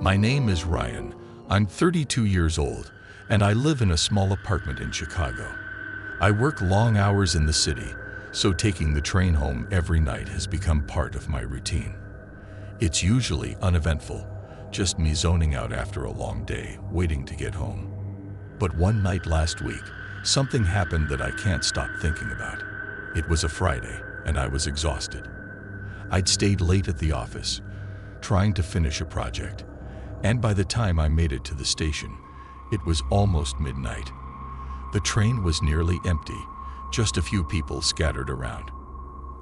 My name is Ryan. I'm 32 years old, and I live in a small apartment in Chicago. I work long hours in the city, so taking the train home every night has become part of my routine. It's usually uneventful, just me zoning out after a long day, waiting to get home. But one night last week, something happened that I can't stop thinking about. It was a Friday, and I was exhausted. I'd stayed late at the office, trying to finish a project, and by the time I made it to the station, it was almost midnight. The train was nearly empty, just a few people scattered around.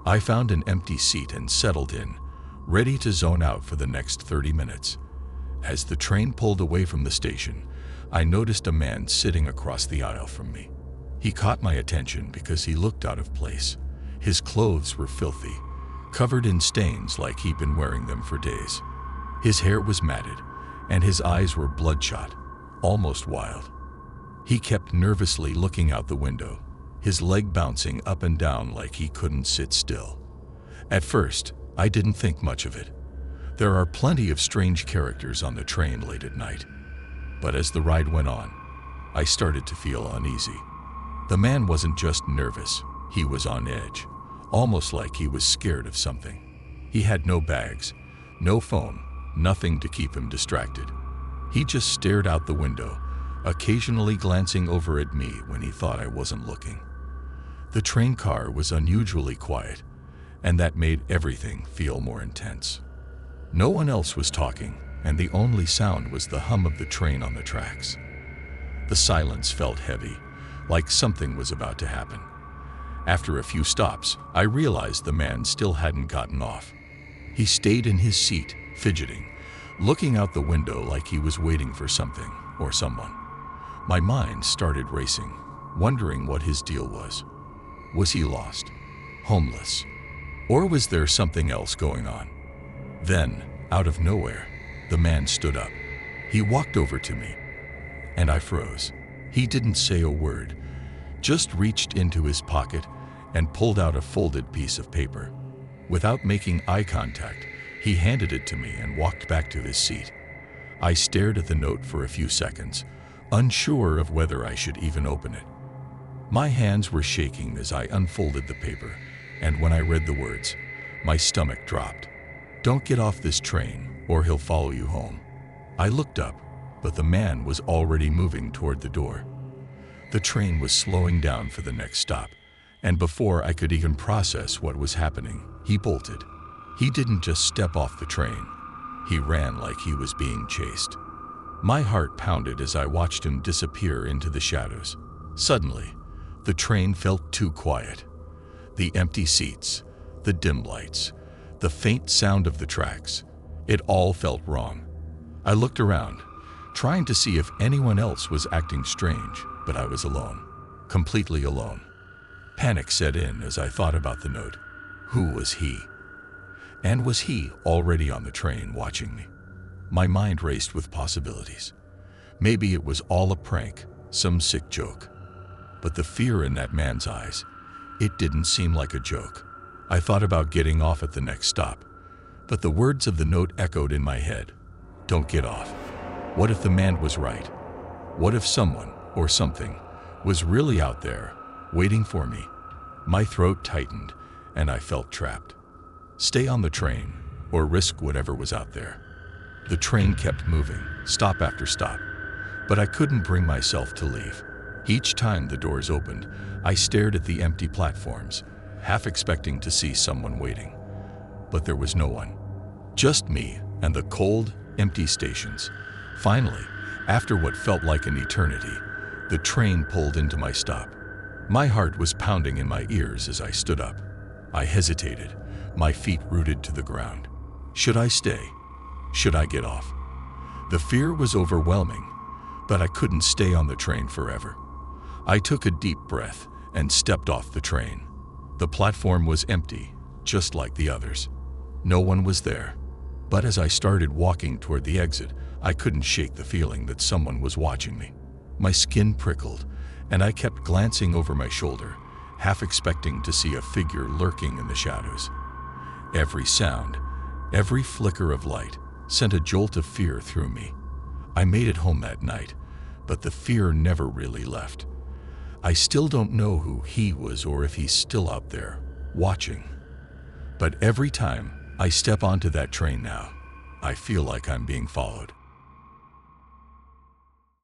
I found an empty seat and settled in, ready to zone out for the next 30 minutes. As the train pulled away from the station, I noticed a man sitting across the aisle from me. He caught my attention because he looked out of place. His clothes were filthy, covered in stains like he'd been wearing them for days. His hair was matted, and his eyes were bloodshot, almost wild. He kept nervously looking out the window, his leg bouncing up and down like he couldn't sit still. At first, I didn't think much of it. There are plenty of strange characters on the train late at night. But as the ride went on, I started to feel uneasy. The man wasn't just nervous, he was on edge, almost like he was scared of something. He had no bags, no phone, nothing to keep him distracted. He just stared out the window, occasionally glancing over at me when he thought I wasn't looking. The train car was unusually quiet, and that made everything feel more intense. No one else was talking, and the only sound was the hum of the train on the tracks. The silence felt heavy, like something was about to happen. After a few stops, I realized the man still hadn't gotten off. He stayed in his seat, fidgeting, looking out the window like he was waiting for something or someone. My mind started racing, wondering what his deal was. Was he lost? Homeless? Or was there something else going on? Then, out of nowhere, the man stood up. He walked over to me, and I froze. He didn't say a word, just reached into his pocket and pulled out a folded piece of paper. Without making eye contact, he handed it to me and walked back to his seat. I stared at the note for a few seconds, unsure of whether I should even open it. My hands were shaking as I unfolded the paper, and when I read the words, my stomach dropped. "Don't get off this train, or he'll follow you home." I looked up, but the man was already moving toward the door. The train was slowing down for the next stop, and before I could even process what was happening, he bolted. He didn't just step off the train. He ran like he was being chased. My heart pounded as I watched him disappear into the shadows. Suddenly, the train felt too quiet. The empty seats, the dim lights, the faint sound of the tracks, it all felt wrong. I looked around, trying to see if anyone else was acting strange, but I was alone, completely alone. Panic set in as I thought about the note. Who was he? And was he already on the train watching me? My mind raced with possibilities. Maybe it was all a prank, some sick joke. But the fear in that man's eyes, it didn't seem like a joke. I thought about getting off at the next stop, but the words of the note echoed in my head. Don't get off. What if the man was right? What if someone, or something, was really out there, waiting for me? My throat tightened, and I felt trapped. Stay on the train, or risk whatever was out there. The train kept moving, stop after stop, but I couldn't bring myself to leave. Each time the doors opened, I stared at the empty platforms, half expecting to see someone waiting. But there was no one. Just me and the cold, empty stations. Finally, after what felt like an eternity, the train pulled into my stop. My heart was pounding in my ears as I stood up. I hesitated, my feet rooted to the ground. Should I stay? Should I get off? The fear was overwhelming, but I couldn't stay on the train forever. I took a deep breath and stepped off the train. The platform was empty, just like the others. No one was there. But as I started walking toward the exit, I couldn't shake the feeling that someone was watching me. My skin prickled, and I kept glancing over my shoulder, half expecting to see a figure lurking in the shadows. Every sound, every flicker of light, sent a jolt of fear through me. I made it home that night, but the fear never really left. I still don't know who he was or if he's still out there, watching. But every time I step onto that train now, I feel like I'm being followed.